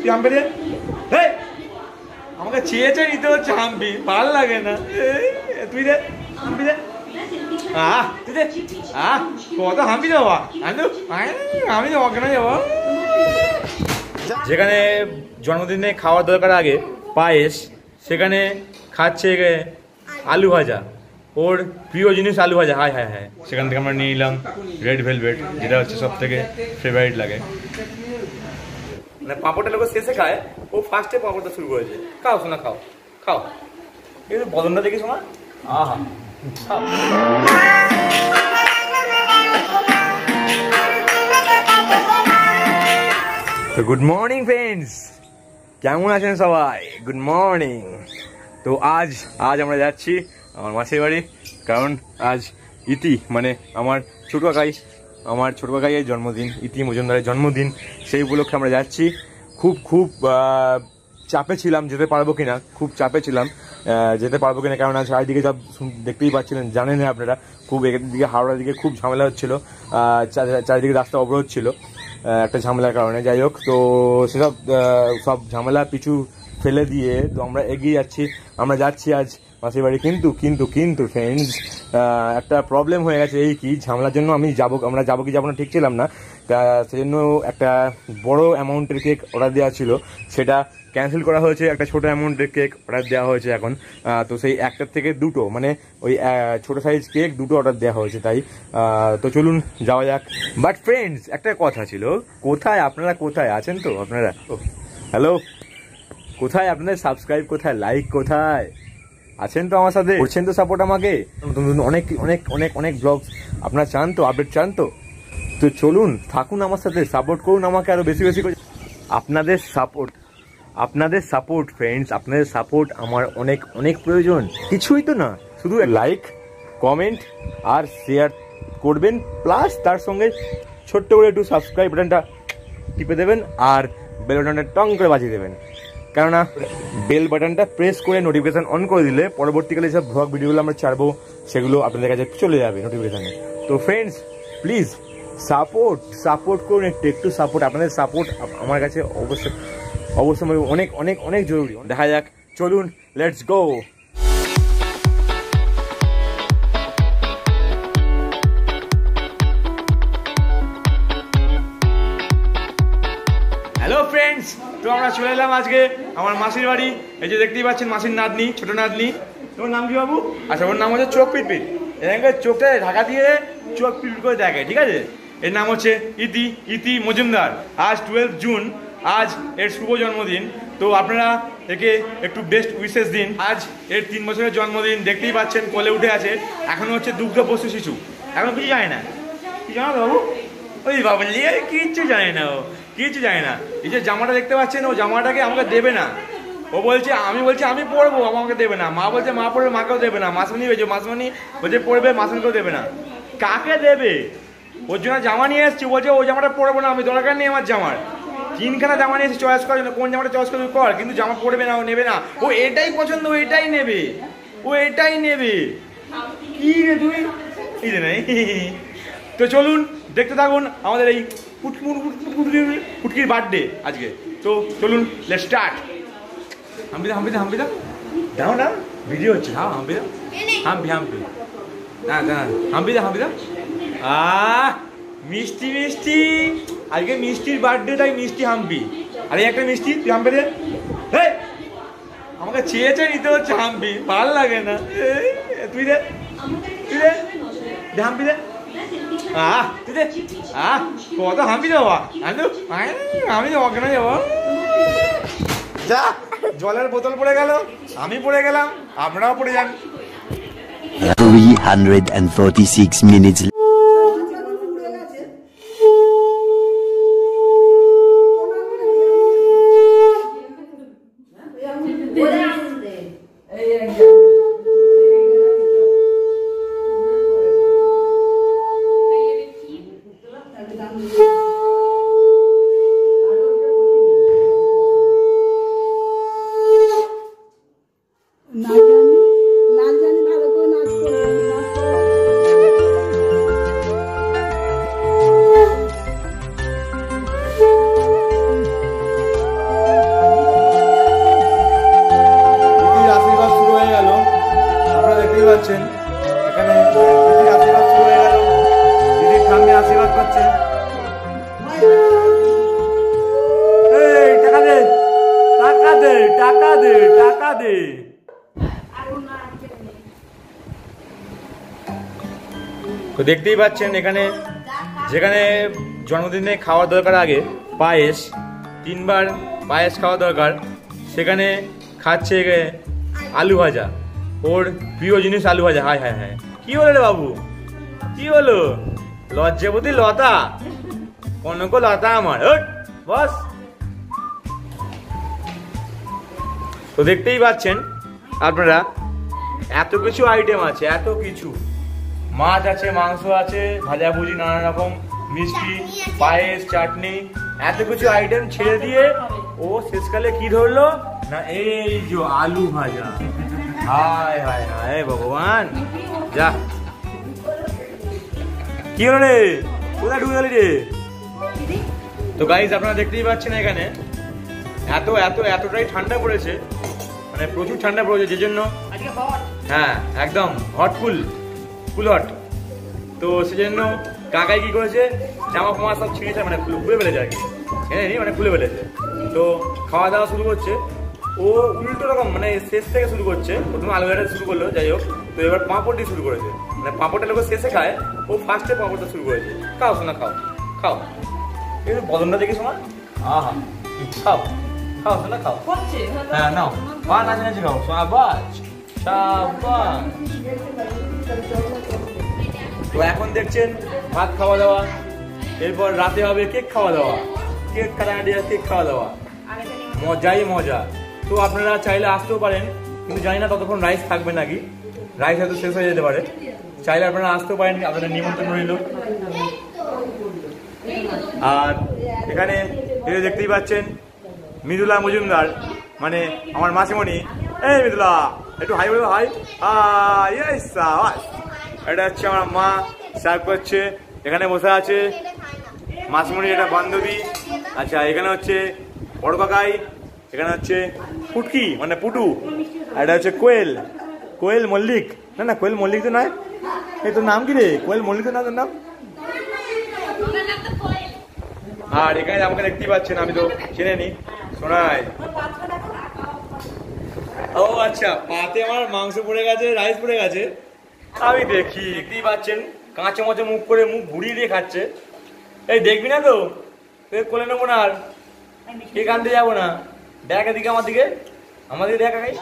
তুই হাম্পি দে। আমাকে চেয়ে চেয়ে নিতে হচ্ছে হাম্পি, ভালো লাগে না। তুই দে হাম্পি দে। তুই দে। কত হাম্পি দেবো? আমি দেবো কেন যাবো? যেখানে জন্মদিনে খাওয়ার দরকার আগে পায়েস, সেখানে খাচ্ছে আলু ভাজা। ওর প্রিয় জিনিস আলু ভাজা। হায় হায় হায়। সেখান থেকে আমরা নিয়ে নিলাম রেড ভেলভেট, যেটা হচ্ছে সব থেকে ফেভারিট লাগে। মানে পাঁপড়টা লোক শেষে খায়, ও ফার্স্টে পাঁপড়টা শুরু করেছে। খাও শোনা, খাও খাও। এই বদনটা দেখি শোনা। আহা তো গুড মর্নিং ফ্রেন্ডস, কেমন আছেন সবাই? Good morning. তো আজ আমরা যাচ্ছি আমার মাসির বাড়ি, কারণ আজ ইতি মানে আমার ছোট কাকাইয়ের জন্মদিন, ইতি মজুমদারের জন্মদিন। সেই উপলক্ষে আমরা যাচ্ছি। খুব চাপে ছিলাম যেতে পারবো কিনা, কারণ আজ চারিদিকে সব দেখতেই পাচ্ছিলেন, জানেন আপনারা, খুব এদিকে হাওড়ার দিকে খুব ঝামেলা হচ্ছিল, চারিদিকে রাস্তা অবরোধ ছিল একটা ঝামেলার কারণে। যাই হোক, তো সেসব সব ঝামেলা পিছু ফেলে দিয়ে তো আমরা এগিয়ে যাচ্ছি। আমরা যাচ্ছি আজ মাসির বাড়ি, কিন্তু ফ্রেন্ডস একটা প্রবলেম হয়ে গেছে। এই কি ঝামেলার জন্য আমরা যাবো কি যাবো না ঠিক ছিলাম না। সেজন্য একটা বড় অ্যামাউন্টের কেক অর্ডার দেওয়া ছিল, সেটা ক্যান্সেল করা হয়েছে। একটা ছোট অ্যামাউন্টের কেক অর্ডার দেওয়া হয়েছে এখন। তো সেই একটার থেকে দুটো, মানে ওই ছোট সাইজ কেক দুটো অর্ডার দেওয়া হয়েছে। তাই তো চলুন যাওয়া যাক। বাট ফ্রেন্ডস, একটা কথা ছিল, আপনারা কোথায় আছেন? তো আপনারা হ্যালো, কোথায় আপনাদের সাবস্ক্রাইব, কোথায় লাইক, কোথায় আছেন? তো আমার সাথে করছেন তো সাপোর্ট আমাকে। অনেক অনেক অনেক অনেক ব্লগ আপনারা চান তো, আপডেট চান তো চলুন থাকুন আমার সাথে, সাপোর্ট করুন আমাকে আরো বেশি বেশি করে। আপনাদের সাপোর্ট ফ্রেন্ডস, আপনাদের সাপোর্ট আমার অনেক অনেক প্রয়োজন। কিছুই তো না, শুধু লাইক, কমেন্ট আর শেয়ার করবেন, প্লাস তার সঙ্গে ছোট্ট করে একটু সাবস্ক্রাইব বাটনটা টিপে দেবেন আর বেল বাটনটা টং করে বাজিয়ে দেবেন। কেননা বেল বাটনটা প্রেস করে নোটিফিকেশন অন করে দিলে পরবর্তীকালে সব ব্লগ ভিডিওগুলো আমরা ছাড়বো, সেগুলো আপনাদের কাছে চলে যাবে নোটিফিকেশানে। তো ফ্রেন্ডস প্লিজ সাপোর্ট করুন, একটু সাপোর্ট। আপনাদের সাপোর্ট আমার কাছে অবশ্যই অনেক অনেক অনেক জরুরি। দেখা যাক, চলুন লেটস গো। হ্যালো ফ্রেন্ডস, তো আমরা চলে এলাম আজকে আমার মাসির বাড়ি। এই যে দেখতেই পাচ্ছেন মাসির নাতনি, ছোট নাতনি। তোমার নাম কি বাবু? আচ্ছা, ওর নাম হচ্ছে চোখ পিটপিট। এখানকার চোখটা ঢাকা দিয়ে চোখ পিটপিট করে দেখে, ঠিক আছে? এর নাম হচ্ছে ইতি মজুমদার। আজ 12 জুন, আজ এর শুভ জন্মদিন। তো আপনারা একে একটু বেস্ট উইশেস দিন। আজ এর 3 বছরের জন্মদিন, দেখতেই পাচ্ছেন কোলে উঠে আছে। এখনো হচ্ছে দুগ্ধপোষ্য শিশু, এখন কিছু জানে না। কি জানো বাবু? ওই বাবু কিচ্ছু জানে না, ও কিচ্ছু জানে না। এই যে জামাটা দেখতে পাচ্ছেন, ও জামাটাকে আমাকে দেবে না। ও বলছে, আমি বলছি আমি পরবো, আমাকে দেবে না। মা বলছে মা পড়বে, মাকেও দেবে না। মাসমণি বলছে পড়বে, মাসমণিকেও দেবে না। কাকে দেবে? ওর জন্য জামা নিয়ে এসছি, বলছে ও জামাটা পরবো না, আমি দরকার নেই আমার জামার। 3খানা জামা নিয়ে এসেছি চয়েস করার জন্য, কোন জামাটা চয়েস করবি কর, কিন্তু জামা পরবে না, ও নেবে না। ও এটাই পছন্দ, ও এটাই নেবে। কি রে তুই? এই যে নেই। তো চলুন দেখতে থাকুন আমাদের এই ফুটকির বার্থডে আজকে। তো চলুন লেটস স্টার্ট। হাম্পি দাও না, ভিডিও হচ্ছে। হ্যাঁ হাম্পি দা। মিষ্টি আজকে মিষ্টির বার্থডে, তাই মিষ্টি হাম্পি। আরে একটা মিষ্টি তুই হাম্পি দে। আমাকে চেয়ে নিতে হচ্ছে হাম্পি, ভালো লাগে না। তুই দে হাম্পি দে। তুই দে। কত হাম্পি দেবো? আমি দেবো কেন যাবো? যা, জলের বোতল পড়ে গেল, আমি পড়ে গেলাম, আপনারাও পড়ে যান। 346 minutes. দে, টাকা দে। তো দেখতেই পাচ্ছেন এখানে যেখানে জন্মদিনে খাওয়ার দরকার আগে পায়েস, 3 বার পায়েস খাওয়া দরকার, সেখানে খাচ্ছে আলু ভাজা, ওর প্রিয় জিনিস আলু ভাজা। হায় হায় হায়, কি হলো রে বাবু, কি হলো? লজ্জাবতী লতা, কনক লতা আমার, বস। তো দেখতেই পাচ্ছেন আপনারা এত কিছু আইটেম আছে, এত কিছু মাছ আছে, মাংস আছে, ভাজাভুজি, নানা রকম মিষ্টি, পায়েস, চাটনি, এত কিছু আইটেম ছেড়ে দিয়ে ও শেষকালে কি ধরলো না, এই যে আলু ভাজা। হায় হায় হায় ভগবান, যা। কি হলো রে, কোথায় ঢুকে গেলি রে? তো গাইস আপনারা দেখতেই পাচ্ছেন এখানে এতটাই ঠান্ডা পড়েছে, মানে প্রচুর ঠান্ডা পড়েছে, যে জন্য হ্যাঁ একদম হট ফুল হট। তো সেজন্য কাকাই কি করেছে, জামা ফামা সব ছিঁড়েছে, মানে খুলে ফেলেছে আর কি, মানে খুলে ফেলেছে। তো খাওয়া দাওয়া শুরু করছে ও উল্টো রকম, মানে শেষ থেকে শুরু করছে। প্রথমে আলু ভাজা শুরু করলো, যাই হোক। তো এবার পাঁপড় দিয়ে শুরু করেছে, মানে পাঁপড়টা লোক শেষে খায়, ও ফার্স্টে পাঁপড়টা শুরু করেছে। খাও শোনা, খাও খাও, একটু বদনটা দেখি শোনা। আহা, খাও খাও শোনা, খাও। হ্যাঁ নাও, বা নাচে নাচে খাও, শাবাশ শাবাশ। তো এখন দেখছেন ভাত খাওয়া দাওয়া, এরপর রাতে হবে কেক খাওয়া দাওয়া, কেক কাটাকাটি, কেক খাওয়া দাওয়া, মজাই মজা। তো আপনারা চাইলে আসতেও পারেন, কিন্তু জানি না ততক্ষণ রাইস থাকবে নাকি, রাইস হয়তো শেষ হয়ে যেতে পারে। চাইলে আপনারা আসতেও পারেন, আপনাদের নিমন্ত্রণ রইল। আর এখানে দেখতেই পাচ্ছেন মৃদুলা মজুমদার, মানে আমার মাসিমণি। এই মৃদুলা, একটু হাই বলো, হাই। এটা হচ্ছে আমার মা, সার্ভ করছে। এখানে বসে আছে মাসিমণির একটা বান্ধবী। আচ্ছা, এখানে হচ্ছে বড় কাকাই, এখানে হচ্ছে ফুটকি মানে পুটু, আর এটা হচ্ছে কোয়েল মল্লিক। না কোয়েল মল্লিক তো নয়, এই তোর নাম কি রে? কোয়েল মল্লিক তো না তোর নাম? আর এখানে আমাকে দেখতেই পাচ্ছেন, আমি তো চেনে নি, শোনাই। ও আচ্ছা, পাতে আমার মাংস পড়ে গেছে, রাইস পড়ে গেছে। আমি দেখতেই পাচ্ছেন কাঁচা মাচা মুখ করে, মুখ ঘুরিয়ে দিয়ে খাচ্ছে। এই দেখবি না তো, কোলে নেবো না, আর কেক আনতে যাবো না। দেখ এদিকে আমার দিকে দেখ কাকাই।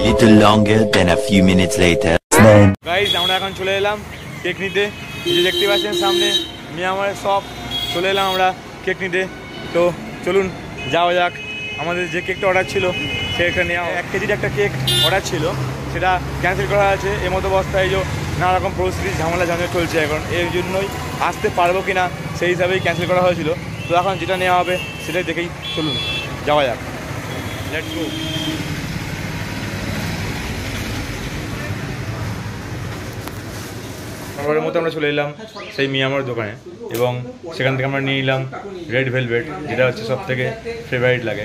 little longer than a few minutes later. Guys, আমরা এখন চলে এলাম কেক নিতে। এই যে দেখতে পাচ্ছেন সামনে মিয়ামার শপ, চলে এলাম আমরা কেক নিতে। তো চলুন যাওয়া যাক। আমাদের যে কেকটা অর্ডার ছিল সেটা নেওয়া, 1 কেজির একটা কেক অর্ডার ছিল, সেটা ক্যান্সেল করা আছে। এর মতো অবস্থায় যে নানা রকম পরিস্থিতি, ঝামেলা চলছে এখন, এর জন্যই আসতে পারবো কিনা সেই হিসাবেই ক্যান্সেল করা হয়েছিল। তো এখন যেটা নেওয়া হবে সেটাই দেখেই চলুন যাওয়া যাক, লেটস গো। বরাবরের মতো আমরা চলে এলাম সেই মিয়ামার দোকানে, এবং সেখান থেকে আমরা নিয়ে নিলাম রেড ভেলভেট, যেটা হচ্ছে সব থেকে ফেভারিট লাগে।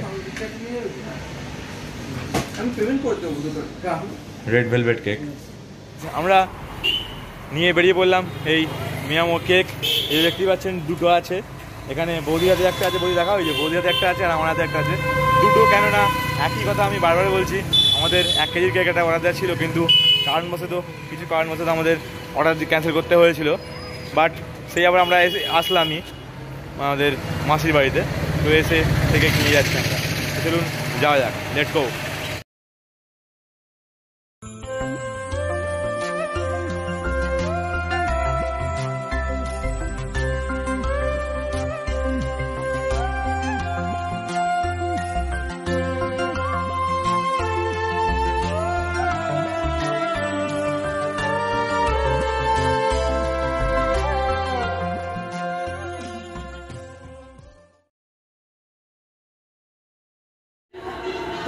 Red velvet cake. আমরা নিয়ে বেরিয়ে পড়লাম এই মিয়ামো কেক। এই দেখতেই পাচ্ছেন দুটো আছে এখানে, বৌদি হাতে একটা আছে, বৌদি দেখা হয়েছে, বৌদি হাতে একটা আছে আর আমার হাতে একটা আছে। দুটো কেননা একই কথা আমি বারবার বলছি, আমাদের 1 কেজির কেক একটা অর্ডার দেওয়া ছিল, কিন্তু কিছু কারণবশত আমাদের অর্ডার ক্যান্সেল করতে হয়েছিল। বাট সেই আবার আমরা আসলামই আমাদের মাসির বাড়িতে, তো এসে কেক নিয়ে যাচ্ছি আমরা। চলুন যাওয়া যাক, লেটস গো।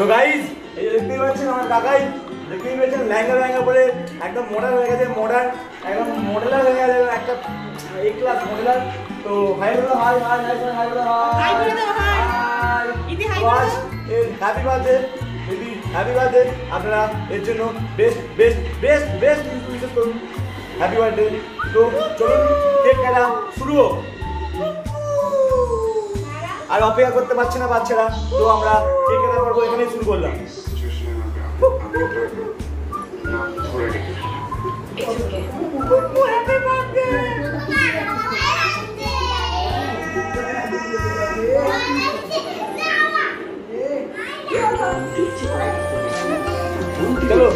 তো গাইজ এই যে দেখতেই পাচ্ছেন আমার কাকাই, দেখতেই পাচ্ছেন ল্যাঙ্গা পরে একদম মডার্ন হয়ে গেছে, একদম মডেলার হয়ে গেছে, একটা A ক্লাস মডেলার। তো হাই বলো, হাই বলো, হ্যাপি বার্থডে দিদি, হ্যাপি বার্থডে। আপনারা এর জন্য বেস্ট উইশেস করুন, হ্যাপি বার্থডে। তো চলুন কেক কাটা শুরু হোক। আর অপেক্ষা করতে পারছে না বাচ্চারা, তো আমরা কেক কাটার পর্ব এখানেই শুরু করলাম। চলো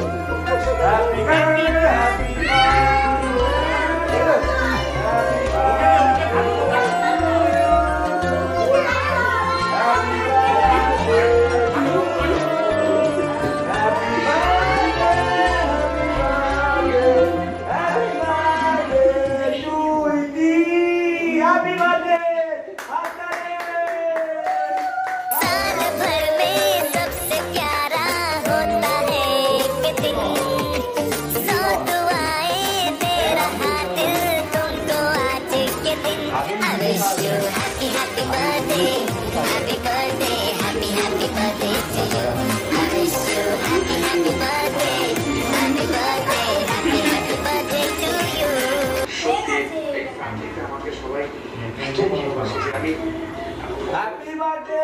হ্যাপি বার্থডে।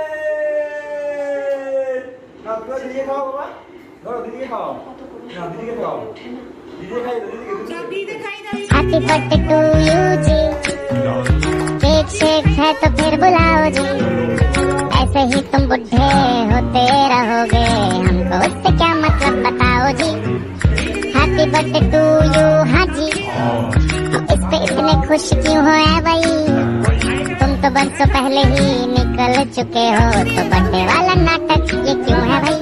না তোমরা দিদিকে খাও বাবা, ধরো দিদিকে খাও, না দিদিকে খাও, দিদিকে খাই, দিদিকে খাই। हैप्पी बर्थडे टू यू जी, केक शेक है तो फिर बुलाओ जी, ऐसे ही तुम बुढ़े होते रहोगे, हमको उससे क्या मतलब बताओ जी। हैप्पी बर्थडे टू यू, हाँ जी, इस पे इतने खुश क्यों हो है भाई, तुम तो बरसों पहले ही निकल चुके हो, तो बर्थडे वाला नाटक ये क्यों है भाई।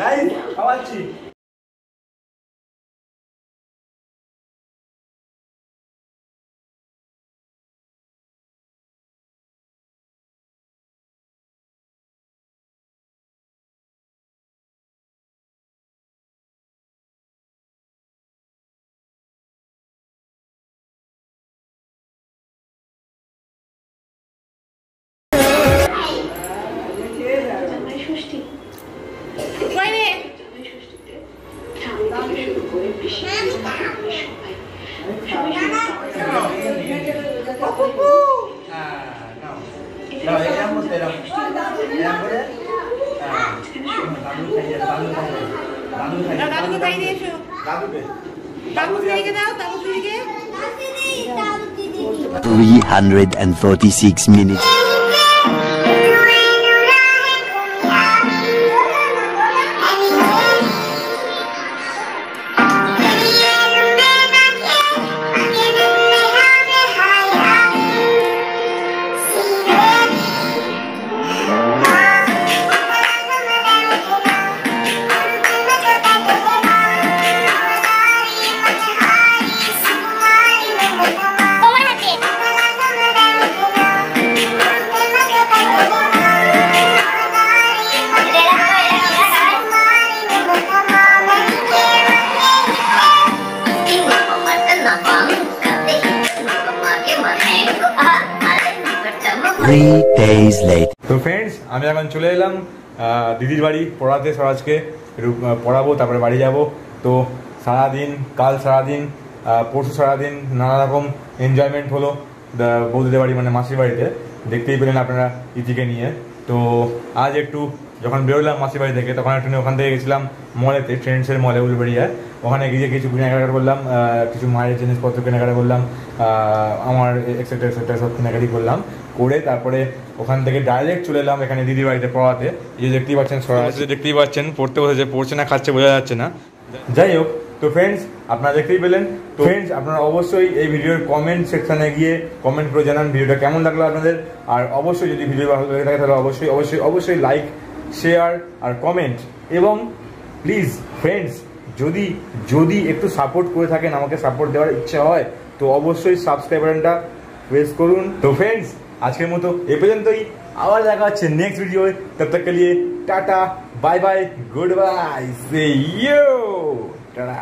গাইস খাওয়াচ্ছি। দাদুকে খাই দিয়েছো, দাদুকে দিকে দাও, দাদুকে দিকে 346 minutes. 3 days later. তো ফ্রেন্ডস আমি এখন চলে এলাম দিদির বাড়ি পড়াতে স্বরাজকে, একটু পড়াবো তারপরে বাড়ি যাব। তো সারাদিন, কাল সারাদিন, পরশু সারাদিন নানা রকম এনজয়মেন্ট হলো বৌদিদের বাড়ি মানে মাসির বাড়িতে, দেখতেই পেলেন আপনারা ইতিকে নিয়ে। তো আজ একটু যখন বেরোলাম মাসির বাড়ি থেকে তখন একটু ওখান থেকে গেছিলাম মলেতে, ট্রেন্ডসের মলে উলবেড়িয়ায়। ওখানে গিয়ে কিছু কেনাকাটা করলাম, কিছু মায়ের জিনিসপত্র কেনাকাটা করলাম, আমার এক্সেট্রা এক্সেট্রা সব কেনাকাটি করলাম করে তারপরে ওখান থেকে ডাইরেক্ট চলে এলাম এখানে দিদির বাড়িতে পড়াতে। এই যে দেখতেই পাচ্ছেন সরাসরি দেখতেই পাচ্ছেন পড়তে বসেছে, পড়ছে না খাচ্ছে বোঝা যাচ্ছে না। যাই হোক, তো ফ্রেন্ডস আপনারা দেখতেই পেলেন। তো ফ্রেন্ডস আপনারা অবশ্যই এই ভিডিওর কমেন্ট সেকশনে গিয়ে কমেন্ট করে জানান ভিডিওটা কেমন লাগলো আপনাদের। আর অবশ্যই যদি ভিডিও ভালো লেগে থাকে তাহলে অবশ্যই অবশ্যই অবশ্যই লাইক, শেয়ার আর কমেন্ট। এবং প্লিজ ফ্রেন্ডস যদি যদি একটু সাপোর্ট করে থাকেন, আমাকে সাপোর্ট দেওয়ার ইচ্ছা হয়, তো অবশ্যই সাবস্ক্রাইব বাটনটা প্রেস করুন। তো ফ্রেন্ডস আজকের মতো এ পর্যন্তই, আবার দেখা হচ্ছে নেক্সট ভিডিও। তব তক কে লিয়ে tata, bye bye, good bye, see you tata.